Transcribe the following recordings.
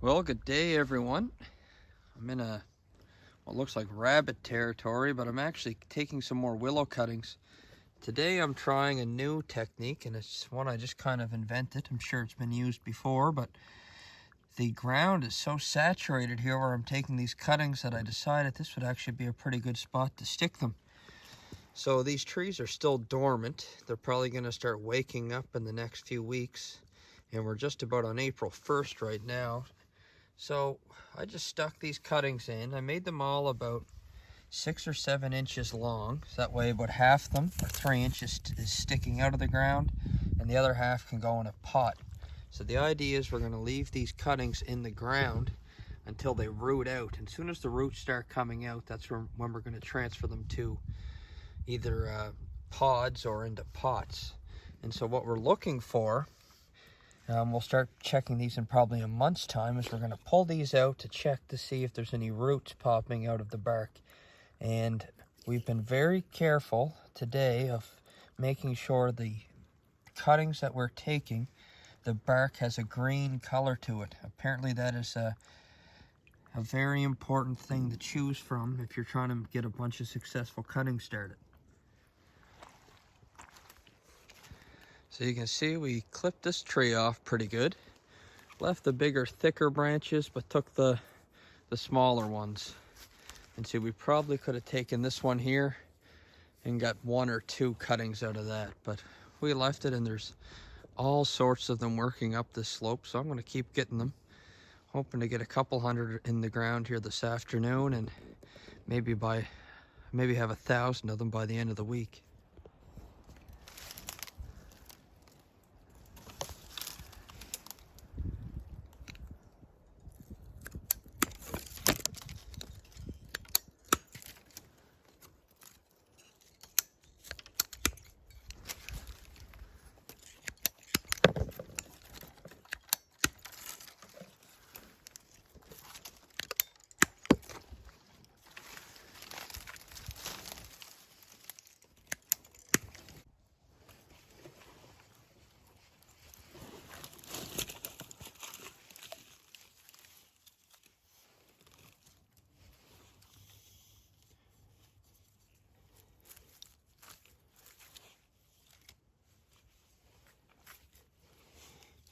Well, good day everyone. I'm in what looks like rabbit territory, but I'm actually taking some more willow cuttings. Today I'm trying a new technique, and it's one I just kind of invented. I'm sure it's been used before, but the ground is so saturated here where I'm taking these cuttings that I decided this would actually be a pretty good spot to stick them. So these trees are still dormant. They're probably going to start waking up in the next few weeks, and we're just about on April 1st right now. So I just stuck these cuttings in. I made them all about 6 or 7 inches long. So that way about half them, or 3 inches, is sticking out of the ground, and the other half can go in a pot. So the idea is we're going to leave these cuttings in the ground until they root out. And as soon as the roots start coming out, that's when we're going to transfer them to either pods or into pots. And so what we're looking for, we'll start checking these in probably a month's time, as we're going to pull these out to check to see if there's any roots popping out of the bark. And we've been very careful today of making sure the cuttings that we're taking, the bark has a green color to it. Apparently that is a very important thing to choose from if you're trying to get a bunch of successful cuttings started. So you can see we clipped this tree off pretty good. Left the bigger, thicker branches, but took the smaller ones. And see, we probably could have taken this one here and got 1 or 2 cuttings out of that. But we left it, and there's all sorts of them working up this slope. So I'm going to keep getting them. Hoping to get a couple hundred in the ground here this afternoon, and maybe have 1,000 of them by the end of the week.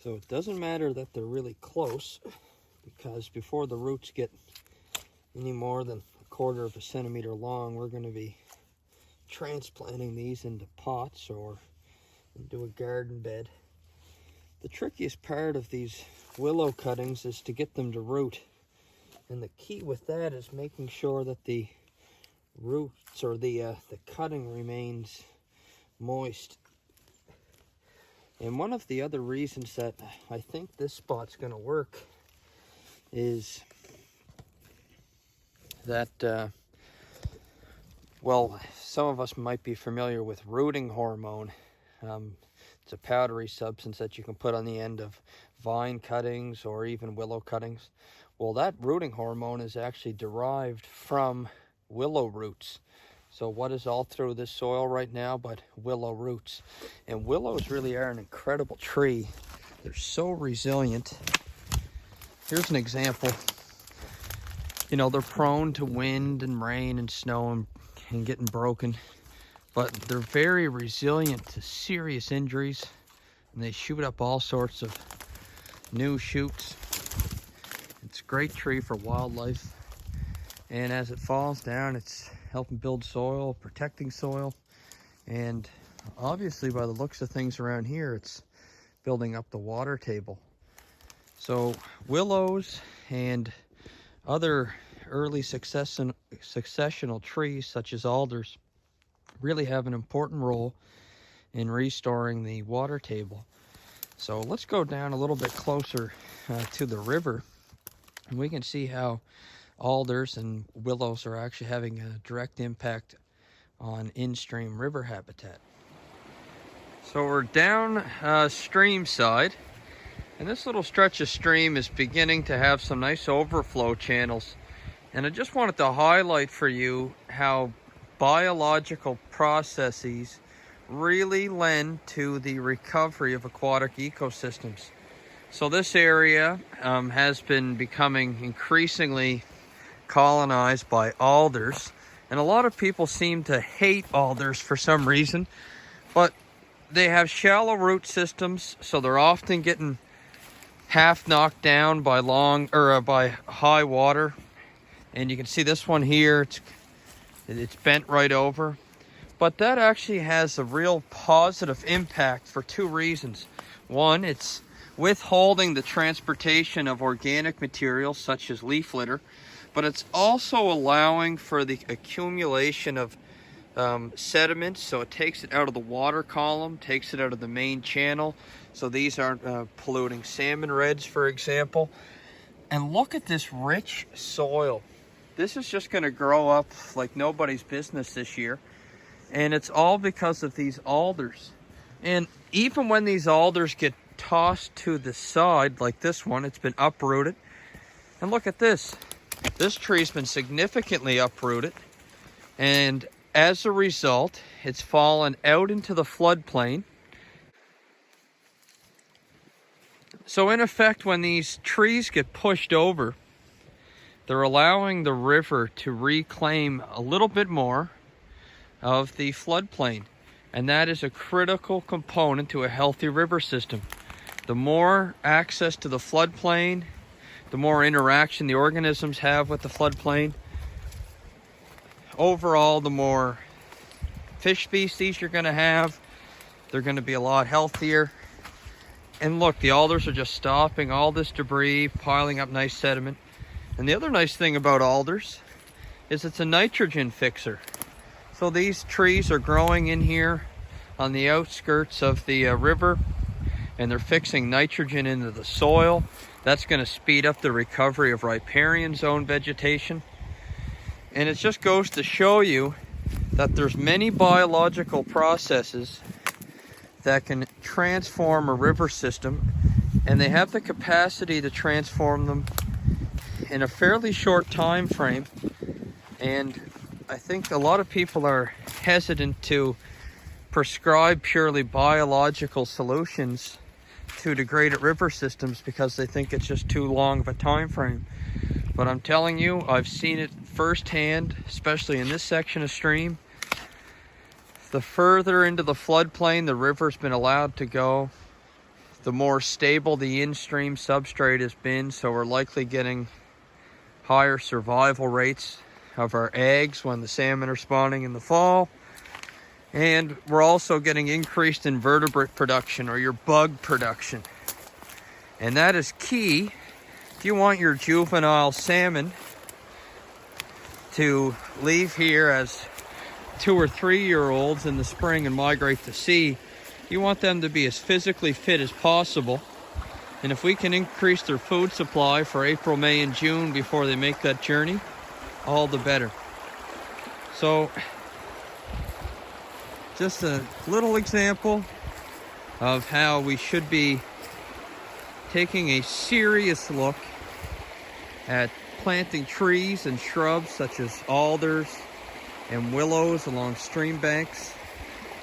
So it doesn't matter that they're really close, because before the roots get any more than 1/4 of a centimeter long, we're going to be transplanting these into pots or into a garden bed. The trickiest part of these willow cuttings is to get them to root. And the key with that is making sure that the roots, or the cutting, remains moist. And one of the other reasons that I think this spot's going to work is that, well, some of us might be familiar with rooting hormone. It's a powdery substance that you can put on the end of vine cuttings or even willow cuttings. Well, that rooting hormone is actually derived from willow roots. So what is all through this soil right now but willow roots? And willows really are an incredible tree. They're so resilient. Here's an example. You know, they're prone to wind and rain and snow and getting broken, but they're very resilient to serious injuries, and they shoot up all sorts of new shoots. It's a great tree for wildlife, and as it falls down, it's helping build soil, protecting soil, and obviously by the looks of things around here, it's building up the water table. So willows and other early successional trees such as alders really have an important role in restoring the water table. So let's go down a little bit closer to the river, and we can see how alders and willows are actually having a direct impact on in-stream river habitat. So we're down stream side, and this little stretch of stream is beginning to have some nice overflow channels. And I just wanted to highlight for you how biological processes really lend to the recovery of aquatic ecosystems. So this area has been becoming increasingly colonized by alders, and a lot of people seem to hate alders for some reason, but they have shallow root systems, so they're often getting half knocked down by by high water. And you can see this one here, it's bent right over. But that actually has a real positive impact for two reasons. One, it's withholding the transportation of organic materials such as leaf litter, but it's also allowing for the accumulation of sediment, so it takes it out of the water column, takes it out of the main channel, so these aren't polluting salmon redds, for example. And look at this rich soil. This is just going to grow up like nobody's business this year, and it's all because of these alders. And even when these alders get tossed to the side, like this one, it's been uprooted. And look at this. This tree's been significantly uprooted, and as a result, it's fallen out into the floodplain. So in effect, when these trees get pushed over, they're allowing the river to reclaim a little bit more of the floodplain. And that is a critical component to a healthy river system. The more access to the floodplain, the more interaction the organisms have with the floodplain, overall, the more fish species you're going to have. They're going to be a lot healthier. And look, the alders are just stopping all this debris, piling up nice sediment. And the other nice thing about alders is it's a nitrogen fixer. So these trees are growing in here on the outskirts of the river, and they're fixing nitrogen into the soil. That's going to speed up the recovery of riparian zone vegetation. And it just goes to show you that there's many biological processes that can transform a river system, and they have the capacity to transform them in a fairly short time frame. And I think a lot of people are hesitant to prescribe purely biological solutions to degraded river systems because they think it's just too long of a time frame. But I'm telling you, I've seen it firsthand, especially in this section of stream. The further into the floodplain the river's been allowed to go, the more stable the in-stream substrate has been, so we're likely getting higher survival rates of our eggs when the salmon are spawning in the fall. And we're also getting increased invertebrate production, or your bug production. And that is key if you want your juvenile salmon to leave here as 2 or 3 year olds in the spring and migrate to sea. You want them to be as physically fit as possible. And if we can increase their food supply for April, May, and June before they make that journey, all the better. So, just a little example of how we should be taking a serious look at planting trees and shrubs such as alders and willows along stream banks.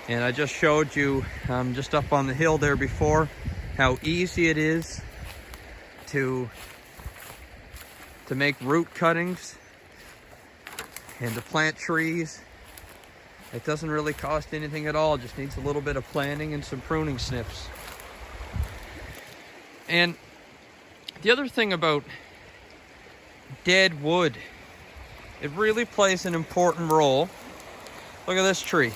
And I just showed you just up on the hill there before how easy it is to make root cuttings and to plant trees. It doesn't really cost anything at all. It just needs a little bit of planting and some pruning snips. And the other thing about dead wood, it really plays an important role. Look at this tree.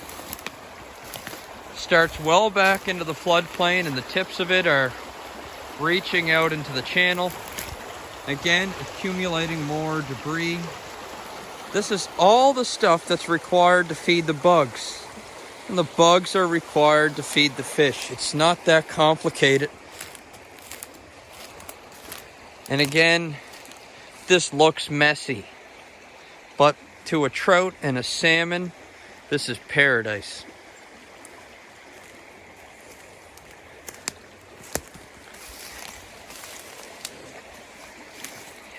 Starts well back into the floodplain, and the tips of it are reaching out into the channel. Again, accumulating more debris. This is all the stuff that's required to feed the bugs. And the bugs are required to feed the fish. It's not that complicated. And again, this looks messy. But to a trout and a salmon, this is paradise.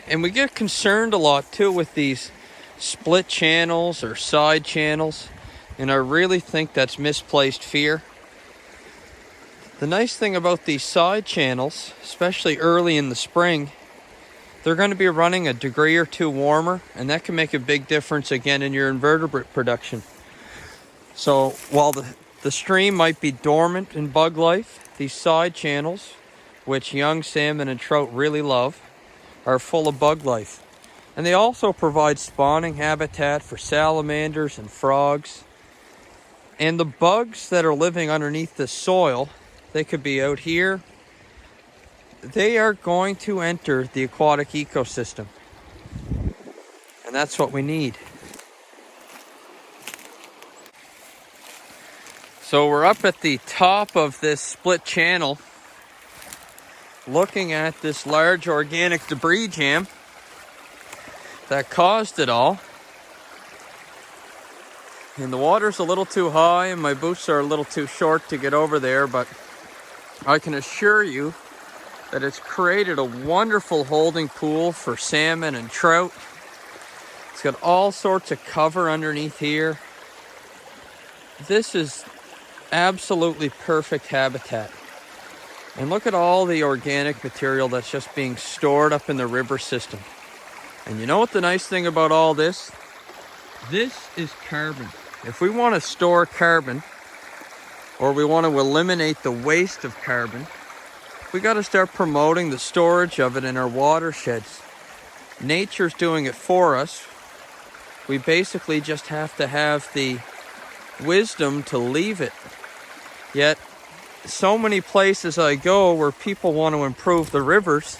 And we get concerned a lot too with these split channels or side channels, and I really think that's misplaced fear. The nice thing about these side channels, especially early in the spring, they're going to be running a degree or two warmer, and that can make a big difference again in your invertebrate production. So while the stream might be dormant in bug life, these side channels, which young salmon and trout really love, are full of bug life. And they also provide spawning habitat for salamanders and frogs. And the bugs that are living underneath the soil, they could be out here, they are going to enter the aquatic ecosystem. And that's what we need. So we're up at the top of this split channel, looking at this large organic debris jam that caused it all. And the water's a little too high and my boots are a little too short to get over there, but I can assure you that it's created a wonderful holding pool for salmon and trout. It's got all sorts of cover underneath here. This is absolutely perfect habitat. And look at all the organic material that's just being stored up in the river system. And you know what the nice thing about all this? This is carbon. If we want to store carbon, or we want to eliminate the waste of carbon, we got to start promoting the storage of it in our watersheds. Nature's doing it for us. We basically just have to have the wisdom to leave it. Yet, so many places I go where people want to improve the rivers,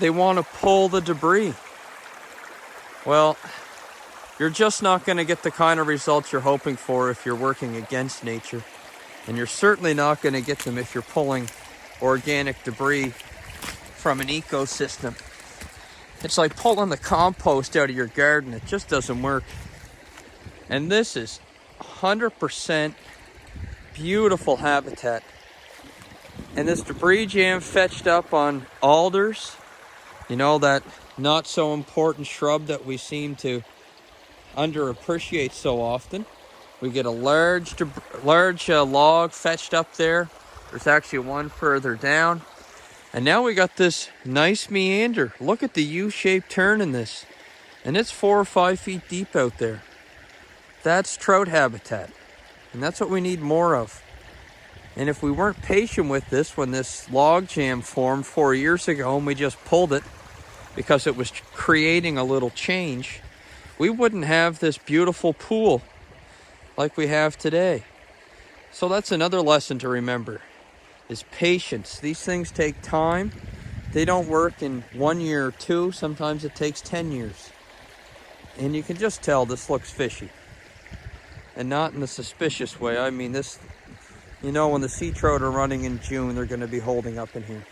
they want to pull the debris. Well, you're just not going to get the kind of results you're hoping for if you're working against nature. And you're certainly not going to get them if you're pulling organic debris from an ecosystem. It's like pulling the compost out of your garden. It just doesn't work. And this is 100% beautiful habitat. And this debris jam fetched up on alders, you know, that not so important shrub that we seem to underappreciate so often. We get a large log fetched up there. There's actually one further down. And now we got this nice meander. Look at the U-shaped turn in this. And it's 4 or 5 feet deep out there. That's trout habitat. And that's what we need more of. And if we weren't patient with this when this log jam formed 4 years ago and we just pulled it because it was creating a little change, we wouldn't have this beautiful pool like we have today. So that's another lesson to remember, is patience. These things take time. They don't work in 1 year or 2. Sometimes it takes 10 years. And you can just tell this looks fishy. And not in a suspicious way. I mean, this, you know, when the sea trout are running in June, they're going to be holding up in here.